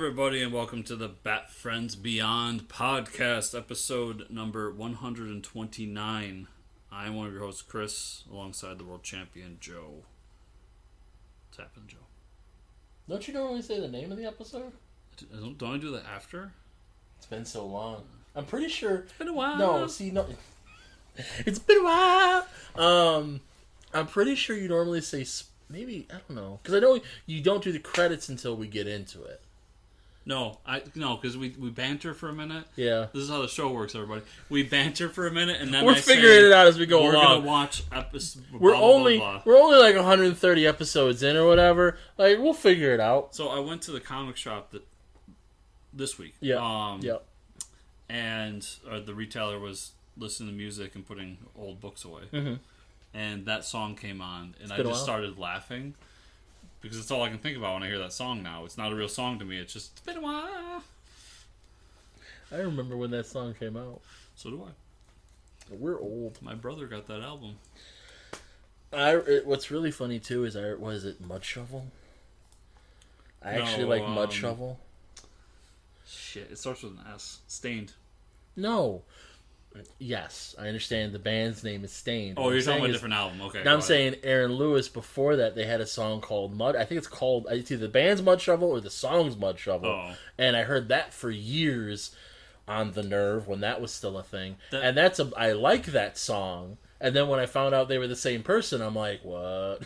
everybody, and welcome to the Bat Friends Beyond podcast, episode number 129. I am one of your hosts, Chris, alongside the world champion, Joe. What's happening, Joe? Don't you normally say the name of the episode? Don't I do that after? It's been so long. I'm pretty sure... It's been a while. No. It's been a while. I'm pretty sure you normally say... Maybe, I don't know. Because I know you don't do the credits until we get into it. No, because we banter for a minute. Yeah. This is how the show works, everybody. We banter for a minute, and then we're figuring it out as we go along. We're going to watch episodes. We're only like 130 episodes in or whatever. Like, we'll figure it out. So I went to the comic shop this week. Yeah. And the retailer was listening to music and putting old books away. Mm-hmm. And that song came on, and I just started laughing. Because it's all I can think about when I hear that song now. It's not a real song to me. It's been a while. I remember when that song came out. So do I. We're old. My brother got that album. What's really funny, too, is was it Mud Shovel? I actually like Mud Shovel. Shit, it starts with an S. Stained. No. Yes, I understand the band's name is Stained. Oh, you're talking about a different album. Okay. Now I'm saying Aaron Lewis, before that, they had a song called Mud. I think it's called either the band's Mud Shovel or the song's Mud Shovel. Oh. And I heard that for years on The Nerve when that was still a thing. And I like that song. And then when I found out they were the same person, I'm like, what?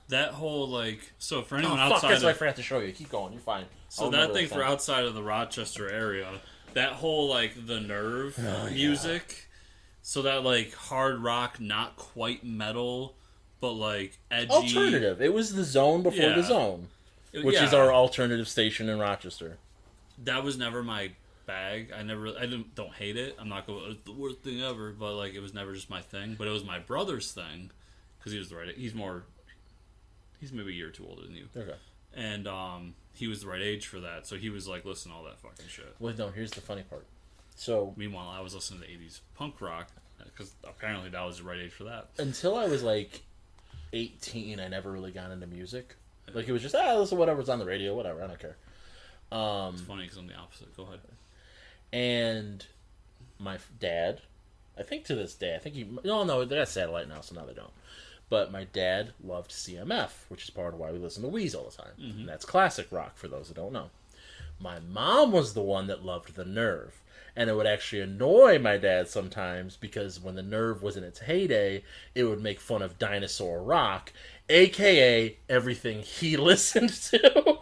That whole, so for anyone outside... Fuck, that's what I forgot to show you. Keep going, you're fine. So that thing for outside of the Rochester area... That whole, The Nerve music, so that, hard rock, not quite metal, but, edgy. Alternative. It was the Zone before the Zone, which is our alternative station in Rochester. That was never my bag. I don't hate it. I'm not going, it's the worst thing ever, but, it was never just my thing. But it was my brother's thing, because he was the right, he's maybe a year or two older than you. Okay. And, he was the right age for that, so he was listening to all that fucking shit. Well, no, here's the funny part. So, meanwhile, I was listening to 80s punk rock, because apparently that was the right age for that. Until I was 18, I never really got into music. It was just, listen to whatever's on the radio, whatever, I don't care. It's funny because I'm the opposite. Go ahead. And my dad, I think to this day, no, they got satellite now, so now they don't. But my dad loved CMF, which is part of why we listen to Weeze all the time. Mm-hmm. And that's classic rock, for those that don't know. My mom was the one that loved The Nerve. And it would actually annoy my dad sometimes, because when The Nerve was in its heyday, it would make fun of dinosaur rock, a.k.a. everything he listened to.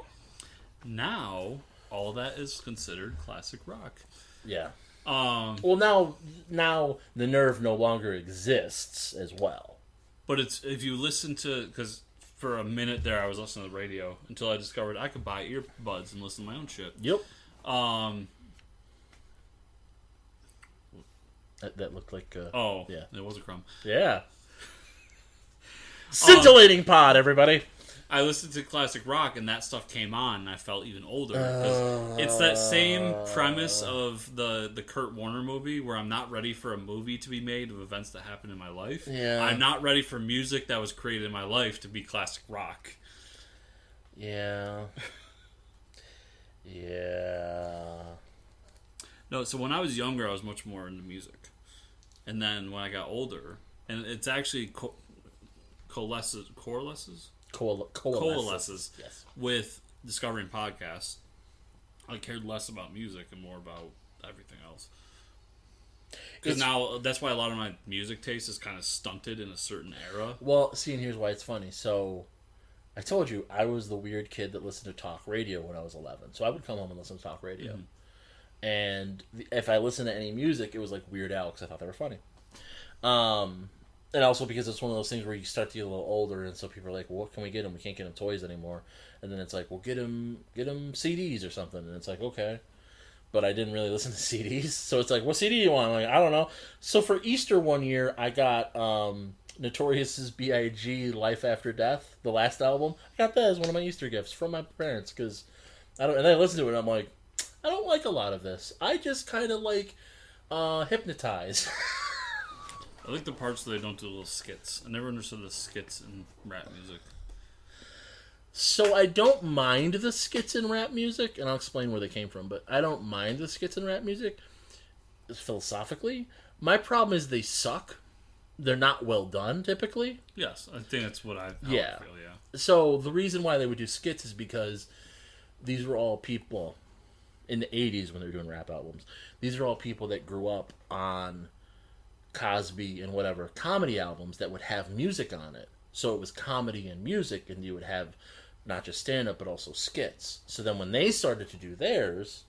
Now, all that is considered classic rock. Yeah. Well, now The Nerve no longer exists as well. But if you listen to... Because for a minute there, I was listening to the radio until I discovered I could buy earbuds and listen to my own shit. Yep. That looked like... yeah. It was a crumb. Yeah. Scintillating pod, everybody. I listened to classic rock, and that stuff came on, and I felt even older. Because it's that same premise of the Kurt Warner movie, where I'm not ready for a movie to be made of events that happened in my life. Yeah. I'm not ready for music that was created in my life to be classic rock. Yeah. Yeah. No, so when I was younger, I was much more into music. And then when I got older, and it's actually coalesces yes. with discovering podcasts. I cared less about music and more about everything else. Because now, that's why a lot of my music taste is kind of stunted in a certain era. Well, see, and here's why it's funny. So, I told you, I was the weird kid that listened to talk radio when I was 11. So I would come home and listen to talk radio. Mm-hmm. And if I listened to any music, it was like Weird Al, because I thought they were funny. And also because it's one of those things where you start to get a little older, and so people are like, well, what can we get him? We can't get him toys anymore. And then it's like, well, get him CDs or something. And it's like, okay. But I didn't really listen to CDs. So it's like, what CD do you want? I'm like, I don't know. So for Easter one year, I got Notorious's B.I.G. Life After Death, the last album. I got that as one of my Easter gifts from my parents, because and I listened to it, and I'm like, I don't like a lot of this. I just kind of like Hypnotize. I like the parts that they don't do little skits. I never understood the skits in rap music. So I don't mind the skits in rap music, and I'll explain where they came from, but I don't mind the skits in rap music philosophically. My problem is they suck. They're not well done, typically. Yes, I think that's what I feel, yeah. So the reason why they would do skits is because these were all people in the 80s when they were doing rap albums. These are all people that grew up on Cosby and whatever comedy albums that would have music on it. So it was comedy and music, and you would have not just stand-up, but also skits. So then when they started to do theirs,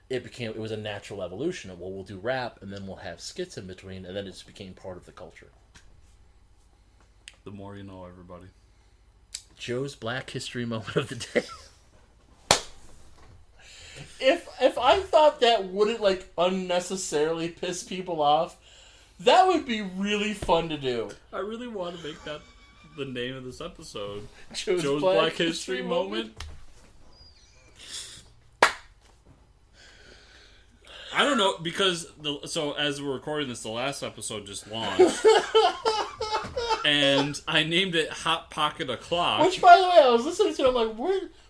it was a natural evolution of, well, we'll do rap, and then we'll have skits in between, and then it just became part of the culture. The more you know, everybody. Joe's Black History Moment of the Day. If I thought that wouldn't, like, unnecessarily piss people off, that would be really fun to do. I really want to make that the name of this episode. Joe's Black History Moment. I don't know, because so as we're recording this, the last episode just launched. And I named it Hot Pocket O'Clock. Which, by the way, I was listening to it, I'm like,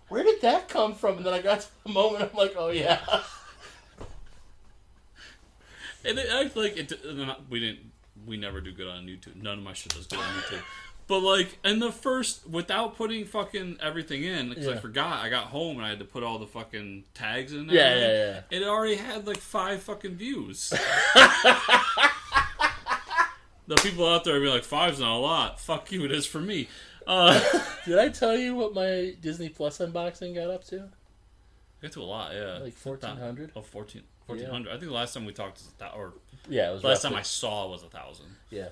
where did that come from? And then I got to the moment, I'm like, oh yeah. And it acted like we never do good on YouTube. None of my shit does good on YouTube. But, like, in the first, without putting fucking everything in, because I forgot, I got home and I had to put all the fucking tags in there. Yeah. It already had, like, 5 fucking views. The people out there would be like, 5's not a lot. Fuck you, it is for me. Did I tell you what my Disney Plus unboxing got up to? Got to a lot, yeah. Like 1,400? Oh, 1,400. Yeah. I think the last time we talked was it was last time I saw was 1,000. Yeah.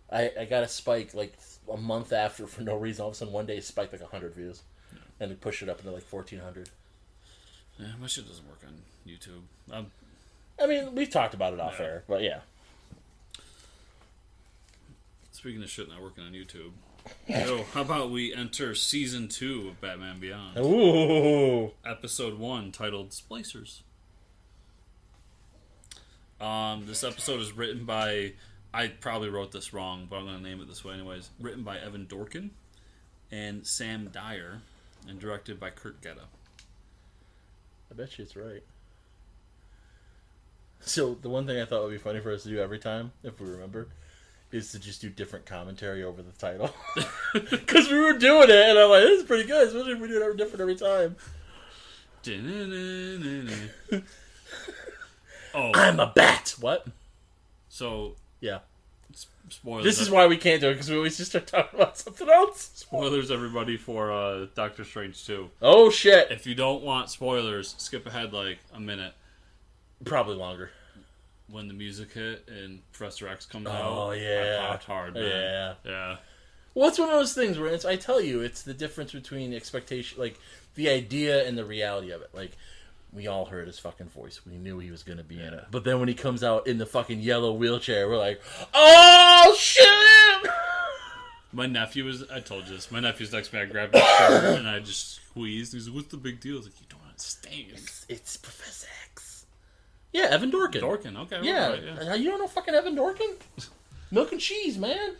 I got a spike like a month after for no reason. All of a sudden, one day it spiked like 100 views, and it pushed it up into like 1,400. Yeah, my shit doesn't work on YouTube. I mean, we've talked about it off air, but yeah. Speaking of shit not working on YouTube, so how about we enter season 2 of Batman Beyond? Ooh. Episode 1, titled Splicers. This episode is written by, I probably wrote this wrong, but I'm going to name it this way anyways. Written by Evan Dorkin and Sam Dyer, and directed by Kurt Getta. I bet you it's right. So, the one thing I thought would be funny for us to do every time, if we remember, is to just do different commentary over the title. Because we were doing it, and I'm like, this is pretty good, especially if we do it different every time. Oh, I'm a bat! What? So, yeah. Spoilers. This is why we can't do it, because we always just start talking about something else. Spoilers, everybody, for Doctor Strange 2. Oh, shit. If you don't want spoilers, skip ahead like a minute. Probably longer. When the music hit and Professor X comes out. Oh, yeah. I popped hard, man. Yeah. Well, it's one of those things where I tell you, it's the difference between the expectation, like, the idea and the reality of it. Like, we all heard his fucking voice. We knew he was going to be in it. But then when he comes out in the fucking yellow wheelchair, we're like, oh, shit! I told you this. My nephew's next to me. I grabbed his shirt and I just squeezed. He's like, what's the big deal? I was like, you don't understand. It's Professor X. Yeah, Evan Dorkin. Dorkin, okay. Yeah. Right, yeah. You don't know fucking Evan Dorkin? Milk and cheese, man.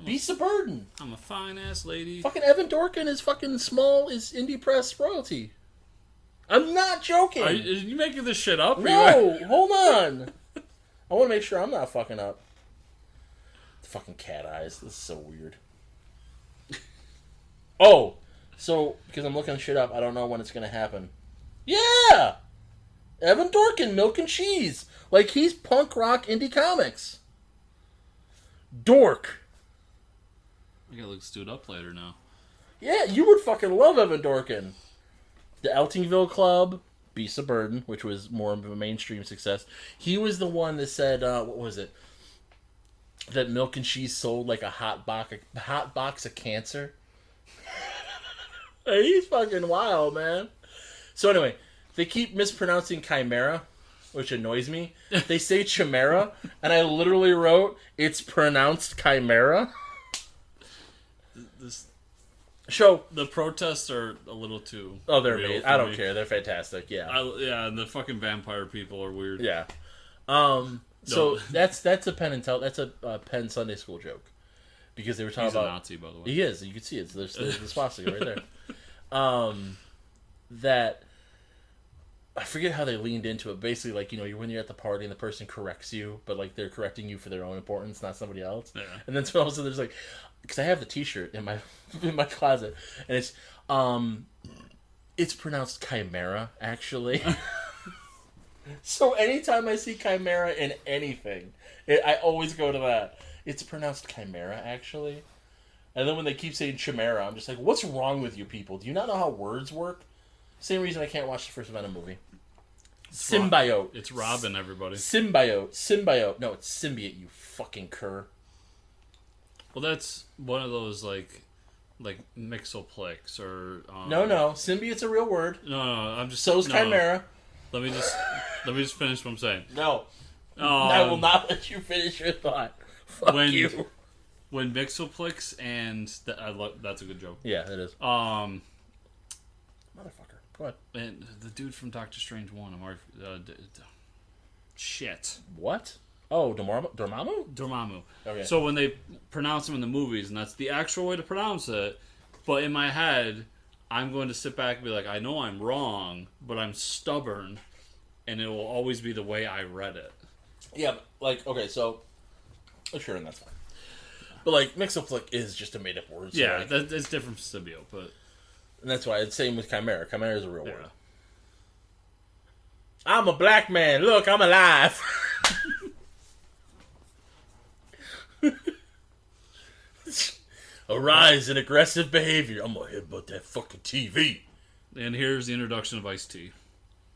Beast of Burden. I'm a fine-ass lady. Fucking Evan Dorkin is fucking small, is indie press royalty. I'm not joking. Are you making this shit up? No, hold on. I want to make sure I'm not fucking up. The fucking cat eyes. This is so weird. Oh, so, because I'm looking shit up, I don't know when it's going to happen. Yeah! Evan Dorkin, Milk and Cheese. Like, he's punk rock indie comics. Dork. I gotta look stewed up later now. Yeah, you would fucking love Evan Dorkin. The Eltingville Club, Beast of Burden, which was more of a mainstream success. He was the one that said, what was it? That Milk and Cheese sold like a hot box of cancer. Hey, he's fucking wild, man. So anyway, they keep mispronouncing Chimera, which annoys me. They say Chimera, and I literally wrote, it's pronounced Chimera. The protests are a little too. Oh, they're amazing. I don't care. They're fantastic. Yeah. And the fucking vampire people are weird. Yeah. So that's a Penn and Tell. That's a Penn Sunday School joke. because they were talking He's about a Nazi, by the way. He is. You can see it. There's the swastika right there. That I forget how they leaned into it. Basically, like, you know, when you're at the party and the person corrects you, but like they're correcting you for their own importance, not somebody else. Yeah. And then so also there's like, because I have the T-shirt in my closet, and it's pronounced Chimera actually. So anytime I see Chimera in anything, I always go to that. It's pronounced Chimera actually. And then when they keep saying Chimera, I'm just like, what's wrong with you people? Do you not know how words work? Same reason I can't watch the first Venom movie. Symbiote. It's Robin, everybody. Symbiote. No, it's symbiote, you fucking cur. Well, that's one of those, like Mixoplex or... No. Symbiote's a real word. No, I'm just... So's Chimera. Let me just finish what I'm saying. No. I will not let you finish your thought. Fuck you. When Mixoplex and... that's a good joke. Yeah, it is. Motherfucker. Go ahead. And the dude from Doctor Strange 1, I'm already... shit. What? Oh, Dormammu? Dormammu. Okay. So when they pronounce him in the movies, and that's the actual way to pronounce it, but in my head, I'm going to sit back and be like, I know I'm wrong, but I'm stubborn, and it will always be the way I read it. Yeah, but, like, okay, so... Oh, sure, and that's fine. But, like, Mixoplex is just a made-up word. So Yeah, like, that's different from symbiote, but... And that's why it's same with Chimera. Chimera is a real Yeah. word. I'm a black man. Look, I'm alive. A rise in aggressive behavior. I'm gonna headbutt that fucking TV. And here's the introduction of Ice-T.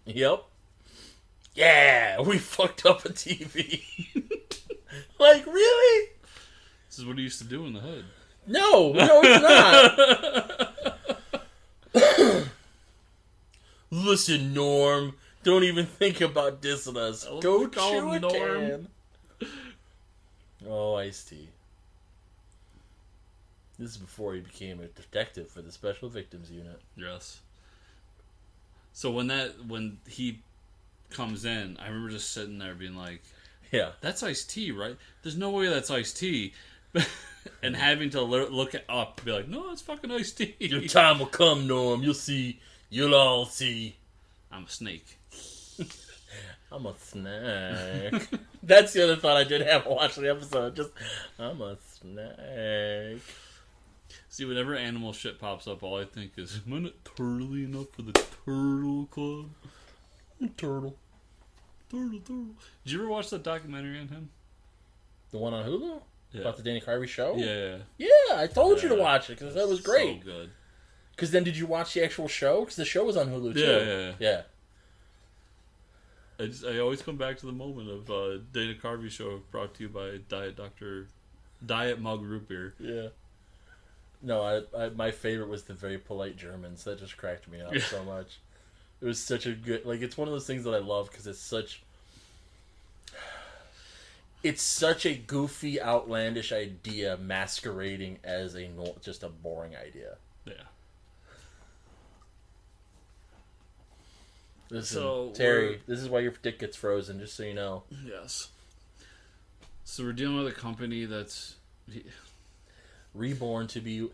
Yep. Yeah, we fucked up a TV. Like, really? This is what he used to do in the hood. No, it's not. Listen, Norm. Don't even think about dissing us. Go chew a can. Oh, Ice-T. This is before he became a detective for the Special Victims Unit. Yes. So when he comes in, I remember just sitting there being like, Yeah. that's Ice-T, right? There's no way that's Ice-T. And having to look it up and be like, no, it's fucking Ice-T. Your time will come, Norm. You'll see. You'll all see. I'm a snake. I'm a snake. That's the other thought I did have watching the episode. Just, I'm a snake. See, whenever animal shit pops up, all I think is, am I not turtly enough for the turtle club? Turtle. Turtle. Did you ever watch that documentary on him? The one on Hulu? Yeah. About the Danny Carvey show? Yeah. Yeah, I told you to watch it because that was great. So good. Because then did you watch the actual show? Because the show was on Hulu too. Yeah. I always come back to the moment of Dana Carvey show brought to you by Diet Mug Root Beer. Yeah. No, I my favorite was the very polite Germans. That just cracked me up so much. It was such a good... Like, it's one of those things that I love because it's such... It's such a goofy, outlandish idea masquerading as just a boring idea. Yeah. Listen, So Terry, this is why your dick gets frozen, just so you know. Yes. So we're dealing with a company that's... Reborn to be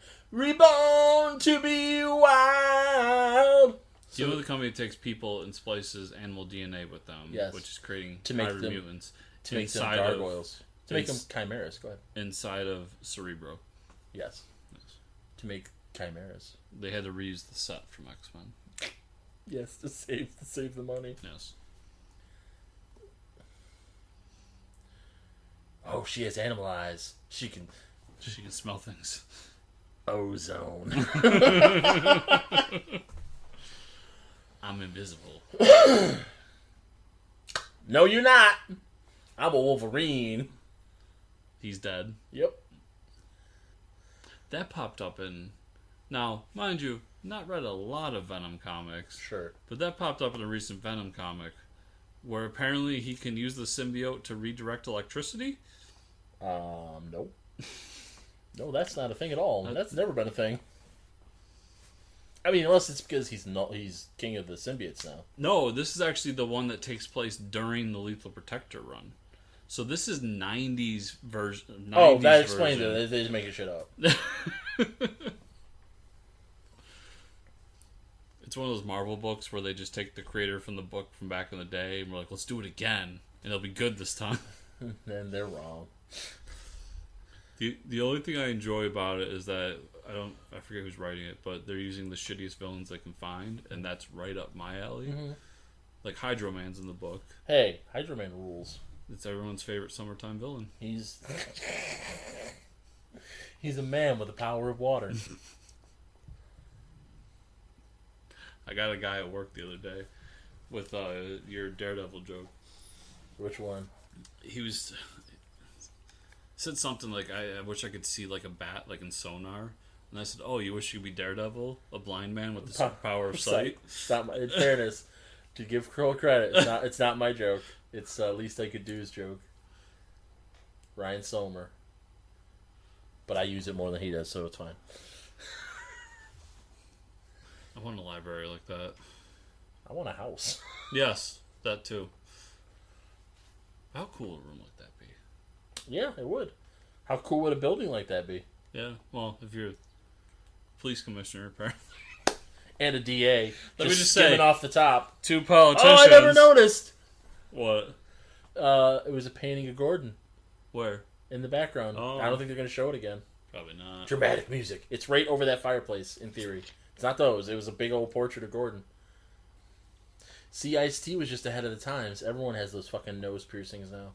wild. Dealing with a company that takes people and splices animal DNA with them, Yes. which is creating To make hybrid them- mutants. To make them inside gargoyles. To make them chimeras. Go ahead. Inside of Cerebro. Yes. To make chimeras. They had to reuse the set from X-Men. Yes, to save the money. Yes. Oh, she has animal eyes. She can smell things. Ozone. I'm invisible. No, you're not. I'm a Wolverine. He's dead. Yep. That popped up in... Now, mind you, not read a lot of Venom comics. Sure. But that popped up in a recent Venom comic where apparently he can use the symbiote to redirect electricity. Nope. No, that's not a thing at all. That's never been a thing. I mean, unless it's because he's king of the symbiotes now. No, this is actually the one that takes place during the Lethal Protector run. So this is 90s version. 90s Oh, that explains version. it. They just making shit up. It's one of those Marvel books where they just take the creator from the book from back in the day and we're like, let's do it again, and it'll be good this time. And they're wrong. The only thing I enjoy about it is that I forget who's writing it, but they're using the shittiest villains they can find, and that's right up my alley. Mm-hmm. Like Hydro Man's in the book. Hey, Hydro Man rules. It's everyone's favorite summertime villain. He's a man with the power of water. I got a guy at work the other day with your Daredevil joke. Which one? He said something like, I wish I could see like a bat like in sonar. And I said, oh, you wish you could be Daredevil? A blind man with the power of sight? In fairness, to give Kroll credit, it's not my joke. It's Least I Could Do's joke. Ryan Somer. But I use it more than he does, so it's fine. I want a library like that. I want a house. Yes, that too. How cool would a room like that be? Yeah, it would. How cool would a building like that be? Yeah, well, if you're a police commissioner, apparently. And a DA. Let me just skimming say, off the top. 2 politicians. Oh, I never noticed. What? It was a painting of Gordon Where? in the background. Oh. I don't think they're going to show it again. Probably not. Dramatic music. It's right over that fireplace, in theory. It's not those. It was a big old portrait of Gordon. See, Ice-T was just ahead of the times. Everyone has those fucking nose piercings now.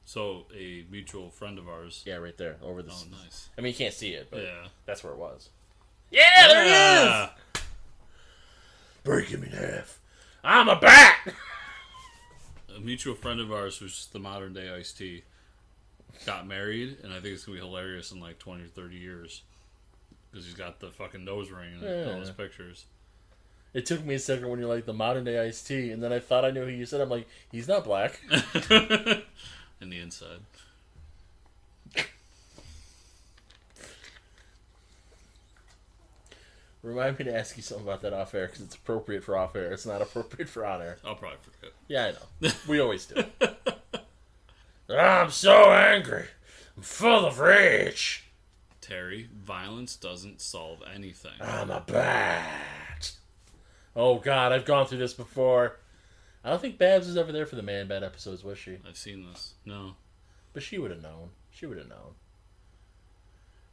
So, a mutual friend of ours. Yeah, right there. Over the... Oh, nice. I mean, you can't see it, but Yeah. that's where it was. Yeah, there Yeah! he is! Break him in half. I'm a bat! A mutual friend of ours, who's the modern day Ice-T, got married, and I think it's going to be hilarious in like 20 or 30 years. Because he's got the fucking nose ring in all his pictures. It took me a second when you're like the modern day Ice-T, and then I thought I knew who you said. I'm like, he's not black. In the inside. Remind me to ask you something about that off air, because it's appropriate for off air. It's not appropriate for on air. I'll probably forget. Yeah, I know. We always do. I'm so angry. I'm full of rage. Terry, violence doesn't solve anything. I'm a bat. Oh, God, I've gone through this before. I don't think Babs was ever there for the Man-Bat episodes, was she? I've seen this. No. But she would have known. She would have known.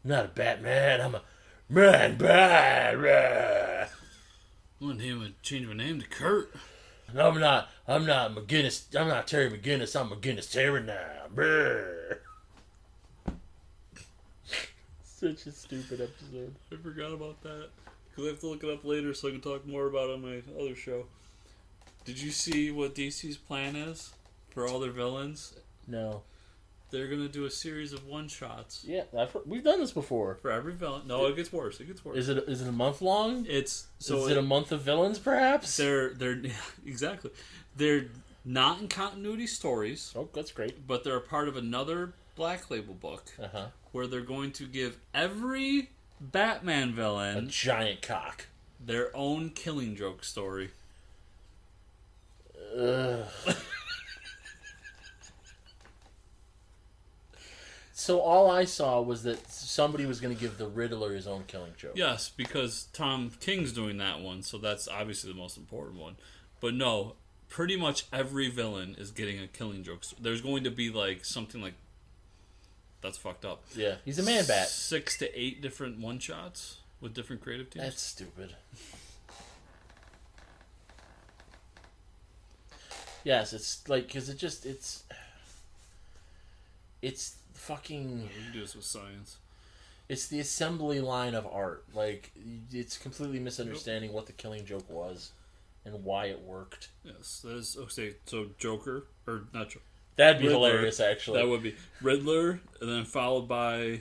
I'm not a Batman. I'm a Man-Bat. I change my name to Kurt. I'm not McGinnis. I'm not Terry McGinnis. I'm McGinnis Terry now. Brr. Such a stupid episode. I forgot about that. Because I have to look it up later so I can talk more about it on my other show. Did you see what DC's plan is for all their villains? No. They're going to do a series of one-shots. Yeah, we've done this before. For every villain. No, it gets worse. It gets worse. Is it a month long? Is it a month of villains, perhaps? They're exactly. They're not in continuity stories. Oh, that's great. But they're a part of another Black Label book. Uh-huh. Where they're going to give every Batman villain a giant cock. Their own Killing Joke story. So all I saw was that somebody was going to give the Riddler his own Killing Joke. Yes, because Tom King's doing that one, so that's obviously the most important one. But no, pretty much every villain is getting a Killing Joke. There's going to be like something like that's fucked up. Yeah, he's a Man-Bat. 6 to 8 different one-shots with different creative teams. That's stupid. Yes, it's like, because it's fucking... We can do this with science. It's the assembly line of art. Like, it's completely misunderstanding what the Killing Joke was and why it worked. Yes, that is... Okay, so Joker, or not Joker. That'd be Riddler, hilarious, actually. That would be Riddler, and then followed by...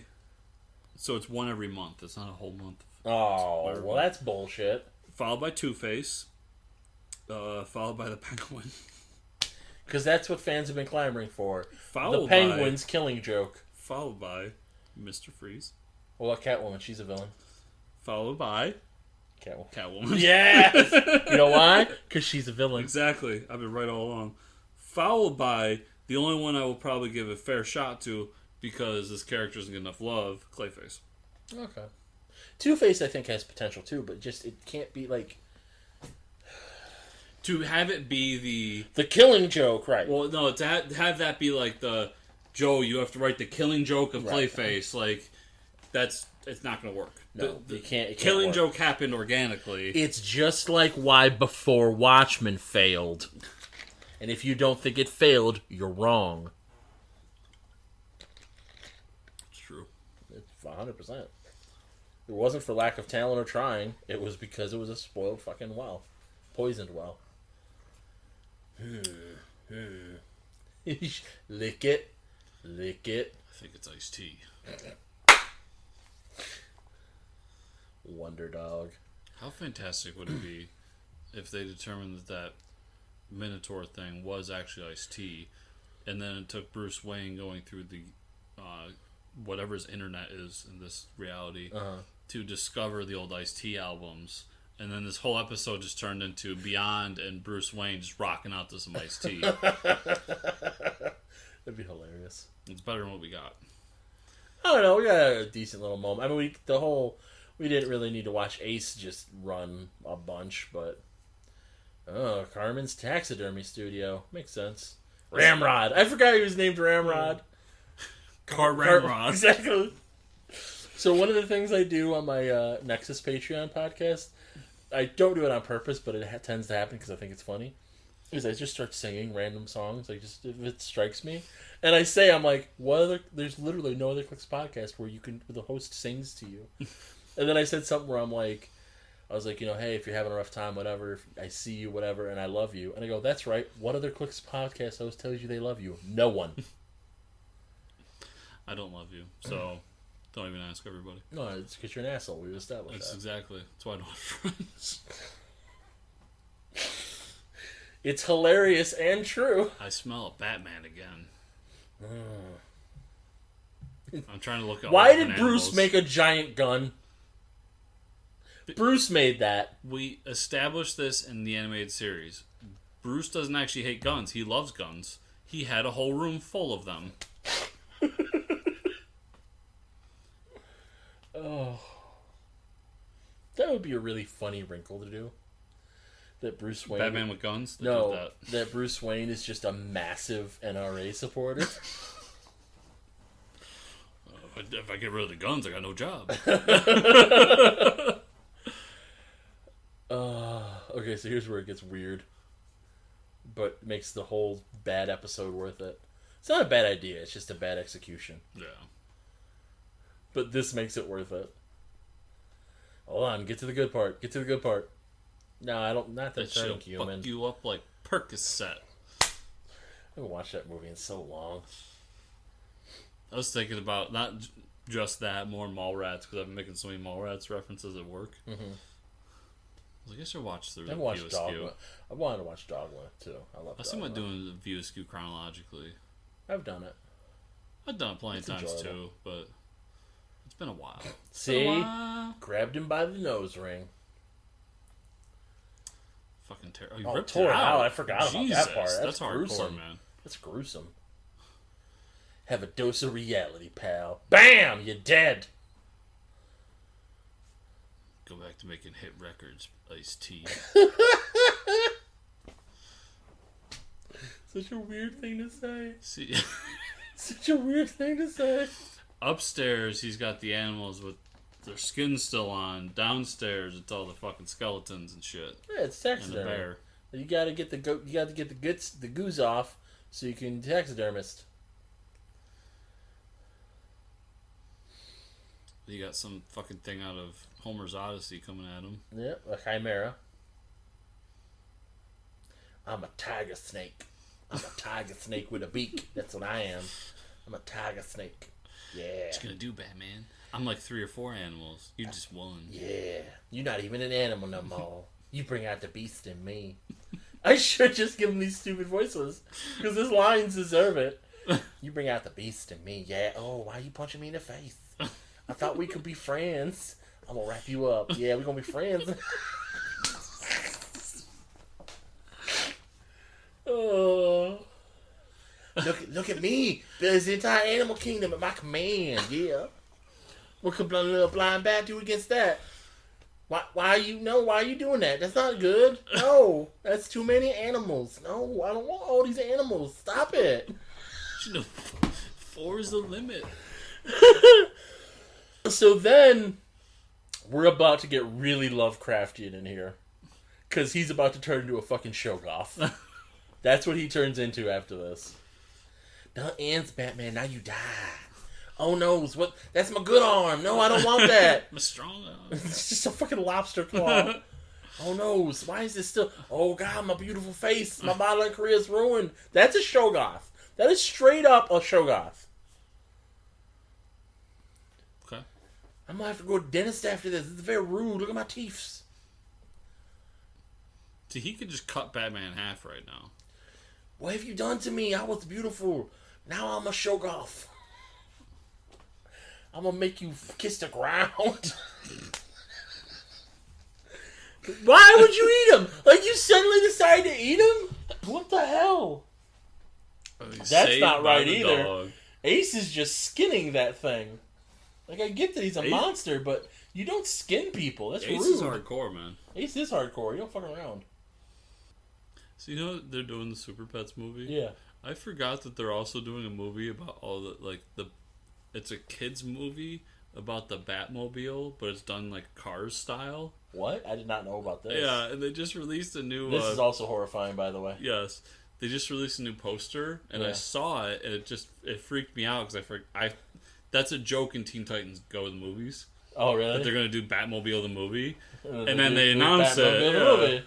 So it's one every month. It's not a whole month. Oh, well, that's bullshit. Followed by Two-Face. Followed by the Penguin. Because that's what fans have been clamoring for. Followed the Penguin's Killing Joke. Followed by Mr. Freeze. Well, Catwoman, she's a villain. Followed by... Catwoman. Catwoman. Yes! You know why? Because she's a villain. Exactly. I've been right all along. followed by the only one I will probably give a fair shot to because this character doesn't get enough love, Clayface. Okay. Two-Face, I think, has potential too, but just it can't be like to have it be the Killing Joke, right? Well, no, to have that be like the Joe, you have to write the Killing Joke of Clayface. Like it's not going to work. No, you can't. Killing work. Joke happened organically. It's just like why Before Watchmen failed, and if you don't think it failed, you're wrong. It's true. It's 100%. It wasn't for lack of talent or trying. It was because it was a spoiled fucking well. Poisoned well. Lick it. Lick it. I think it's iced tea. Wonder Dog. How fantastic would it be if they determined that Minotaur thing was actually iced tea, and then it took Bruce Wayne going through the whatever his internet is in this reality to discover the old Ice-T albums, and then this whole episode just turned into Beyond and Bruce Wayne just rocking out to some Ice-T. That'd be hilarious. It's better than what we got. I don't know. We got a decent little moment. I mean, we didn't really need to watch Ace just run a bunch, but Carmen's Taxidermy Studio makes sense. Ramrod. I forgot he was named Ramrod. Ramrod. Exactly. So one of the things I do on my Nexus Patreon podcast, I don't do it on purpose, but it tends to happen because I think it's funny, is I just start singing random songs, like just if it strikes me. And I say, I'm like, there's literally no other Clicks podcast where the host sings to you. And then I said something where I was like, hey, if you're having a rough time, whatever, I see you, whatever, and I love you. And I go, that's right. What other Clicks podcast host tells you they love you? No one. I don't love you, so don't even ask everybody. No, it's because you're an asshole. We've established That's that. exactly. That's why I don't have friends. It's hilarious and true. I smell a Batman again. I'm trying to look at Why did Bruce make a giant gun? Bruce made that. We established this in the animated series. Bruce doesn't actually hate guns. He loves guns. He had a whole room full of them. Oh. That would be a really funny wrinkle to do. That Bruce Wayne... Batman with guns? No, that Bruce Wayne is just a massive NRA supporter. If I get rid of the guns, I got no job. Okay, so here's where it gets weird. But makes the whole bad episode worth it. It's not a bad idea, it's just a bad execution. Yeah. But this makes it worth it. Hold on, get to the good part. Get to the good part. No, I don't. Not that turning human. Fuck you up like Percocet. I haven't watched that movie in so long. I was thinking about not just that, more Mallrats, because I've been making so many Mallrats references at work. Mm-hmm. I was like, I should watch the View Askew. I wanted to watch Dogma too. I love. I was thinking about doing the View Askew chronologically. I've done it. I've done it plenty of times too, but it's been a while. See, grabbed him by the nose ring. Fucking terrible. Oh, tore it out. I forgot about that part. That's hardcore, gruesome, man. That's gruesome. Have a dose of reality, pal. Bam! You're dead. Go back to making hit records, Ice-T. Such a weird thing to say. See, Such a weird thing to say. Upstairs, he's got the animals with their skin still on. Downstairs, it's all the fucking skeletons and shit. Yeah, it's taxidermy. And the bear. You gotta get the goose off so you can taxidermist. You got some fucking thing out of Homer's Odyssey coming at him. Yep, a chimera. I'm a tiger snake. I'm a tiger snake with a beak. That's what I am. I'm a tiger snake. Yeah. What you gonna do, Batman? I'm like 3 or 4 animals. You just one. Yeah. You're not even an animal no more. You bring out the beast in me. I should just give him these stupid voices. Because his lines deserve it. You bring out the beast in me. Yeah. Oh, why are you punching me in the face? I thought we could be friends. I'm gonna wrap you up. Yeah, we're gonna be friends. Oh. Look at me. There's the entire animal kingdom at my command. Yeah. What could a little blind bat do against that? Why are you doing that? That's not good. No, that's too many animals. No, I don't want all these animals. Stop it. You know, 4 is the limit. So then, we're about to get really Lovecraftian in here. Because he's about to turn into a fucking Shoggoth. That's what he turns into after this. That ends, Batman. Now you die. Oh no, what? That's my good arm. No, I don't want that. My strong arm. It's just a fucking lobster claw. Oh no, why is this still... Oh god, my beautiful face. My modeling career is ruined. That's a Shoggoth. That is straight up a Shoggoth. Okay. I'm gonna have to go to the dentist after this. This is very rude. Look at my teeth. See, he could just cut Batman in half right now. What have you done to me? I was beautiful. Now I'm a Shoggoth. I'm gonna make you kiss the ground. Why would you eat him? Like, you suddenly decide to eat him? What the hell? That's not right either. Dog. Ace is just skinning that thing. Like, I get that he's a monster, but you don't skin people. That's rude. Ace is hardcore, man. Ace is hardcore. You don't fuck around. So, you know they're doing the Super Pets movie? Yeah. I forgot that they're also doing a movie about all the, like, it's a kid's movie about the Batmobile, but it's done, like, Cars style. What? I did not know about this. Yeah, and they just released a new... This is also horrifying, by the way. Yes. They just released a new poster, and I saw it, and it freaked me out, because that's a joke in Teen Titans Go the movies. Oh, really? That they're going to do Batmobile the movie. And then they announced it. The movie.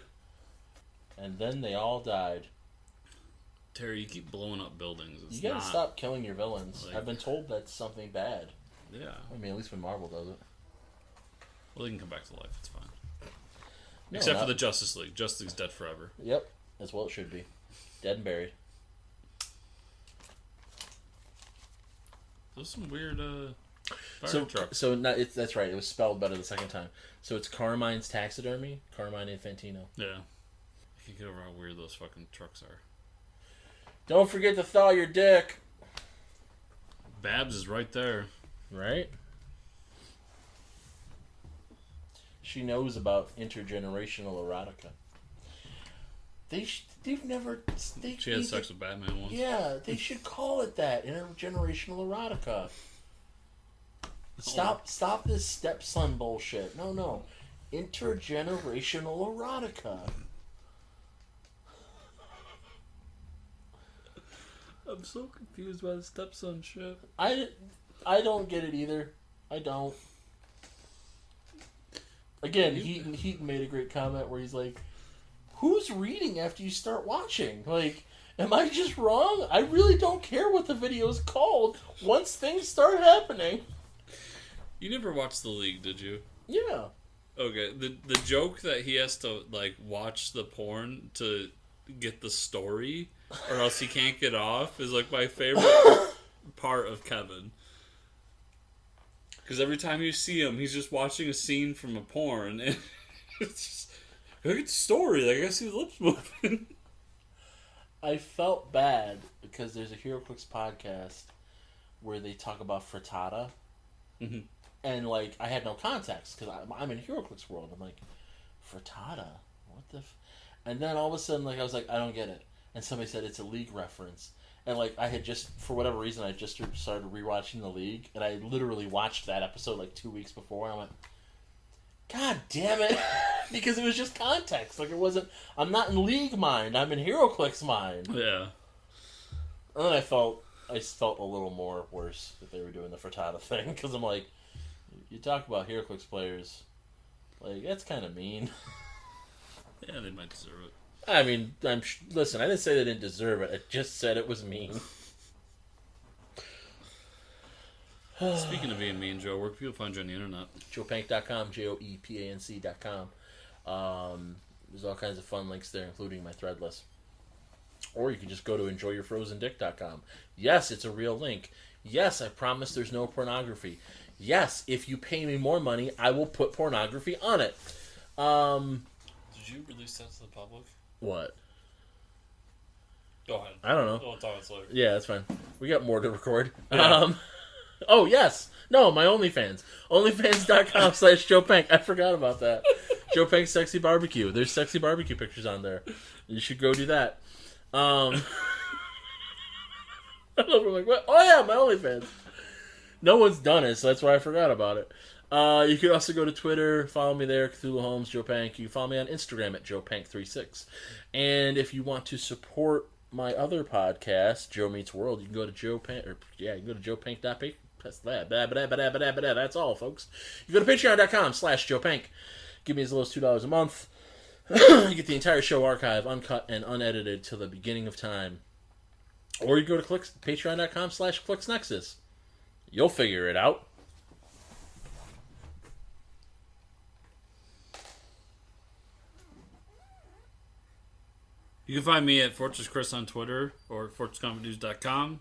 And then they all died. Terry, you keep blowing up buildings. You gotta stop killing your villains. Like, I've been told that's something bad. Yeah. I mean, at least when Marvel does it. Well, they can come back to life. It's fine. No, Except for the Justice League. Justice League's dead forever. Yep. As well it should be. Dead and buried. Those some weird fire trucks. So that's right. It was spelled better the second time. So it's Carmine's Taxidermy. Carmine Infantino. Yeah. I can't get over how weird those fucking trucks are. Don't forget to thaw your dick. Babs is right there. Right? She knows about intergenerational erotica. They've never... She had sex with Batman once. Yeah, they should call it that. Intergenerational erotica. Stop this stepson bullshit. No. Intergenerational erotica. I'm so confused by the stepson shit. I don't get it either. I don't. Again, Heaton made a great comment where he's like, who's reading after you start watching? Like, am I just wrong? I really don't care what the video's called once things start happening. You never watched The League, did you? Yeah. Okay, the joke that he has to, like, watch the porn to get the story, or else he can't get off, is, like, my favorite part of Kevin. Because every time you see him, he's just watching a scene from a porn, and it's just, I get the story, like, I see the lips moving. I felt bad because there's a HeroClix podcast where they talk about frittata. Mm-hmm. And, like, I had no context because I'm in HeroClix world. I'm like, frittata? What the And then all of a sudden, like, I was like, I don't get it. And somebody said it's a League reference. And, like, I had just, for whatever reason, I just started rewatching The League. And I literally watched that episode, like, 2 weeks before. And I went, God damn it. Because it was just context. Like, it wasn't, I'm not in League mind. I'm in HeroClix mind. Yeah. And then I felt a little more worse that they were doing the frittata thing. Because I'm like, you talk about HeroClix players, like, that's kind of mean. Yeah, they might deserve it. I mean, listen, I didn't say they didn't deserve it. I just said it was mean. Speaking of being mean, Joe, where can people find you on the internet? JoePank.com, JoePanc.com. There's all kinds of fun links there, including my Threadless. Or you can just go to enjoyyourfrozendick.com. Yes, it's a real link. Yes, I promise there's no pornography. Yes, if you pay me more money, I will put pornography on it. Did you release that to the public? What? Go ahead. I don't know. We'll talk about this later. Yeah, that's fine. We got more to record. Yeah. Oh, yes. No, my OnlyFans. OnlyFans.com/Joe Pank. I forgot about that. Joe Pank's Sexy Barbecue. There's sexy barbecue pictures on there. You should go do that. I don't know if I'm like, what? Oh, yeah, my OnlyFans. No one's done it, so that's why I forgot about it. You can also go to Twitter, follow me there, Cthulhu Holmes, Joe Pank. You can follow me on Instagram at JoePank36. And if you want to support my other podcast, Joe Meets World, you can go to you can go to joepank.pay. That's all, folks. You go to patreon.com/Joe Pank. Give me as low as $2 a month. You get the entire show archive, uncut and unedited till the beginning of time. Or you go to patreon.com/ClixNexus. You'll figure it out. You can find me at Fortress Chris on Twitter or FortressComicNews.com.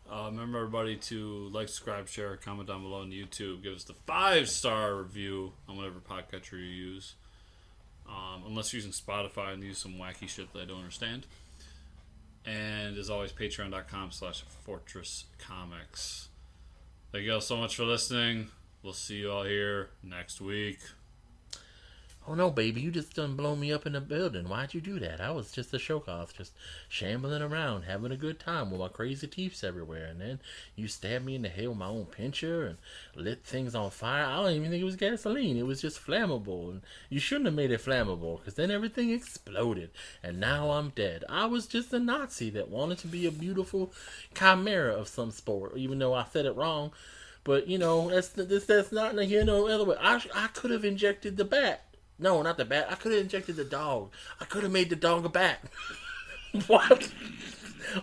Remember, everybody, to like, subscribe, share, comment down below on YouTube. Give us the 5-star review on whatever podcatcher you use. Unless you're using Spotify and use some wacky shit that I don't understand. And as always, patreon.com/FortressComics. Thank you all so much for listening. We'll see you all here next week. Oh no, baby, you just done blow me up in the building. Why'd you do that? I was just a show-off, just shambling around, having a good time with my crazy teeth everywhere. And then you stabbed me in the head with my own pincher and lit things on fire. I don't even think it was gasoline. It was just flammable. And you shouldn't have made it flammable, because then everything exploded. And now I'm dead. I was just a Nazi that wanted to be a beautiful chimera of some sport, even though I said it wrong. But, you know, that's not here no other way. I could have injected the bat. No, not the bat. I could have injected the dog. I could have made the dog a bat. What?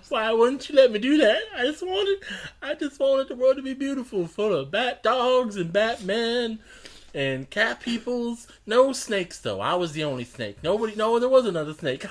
Why wouldn't you let me do that? I just wanted the world to be beautiful, full of bat dogs and Batman and cat peoples. No snakes though. I was the only snake. No, there was another snake.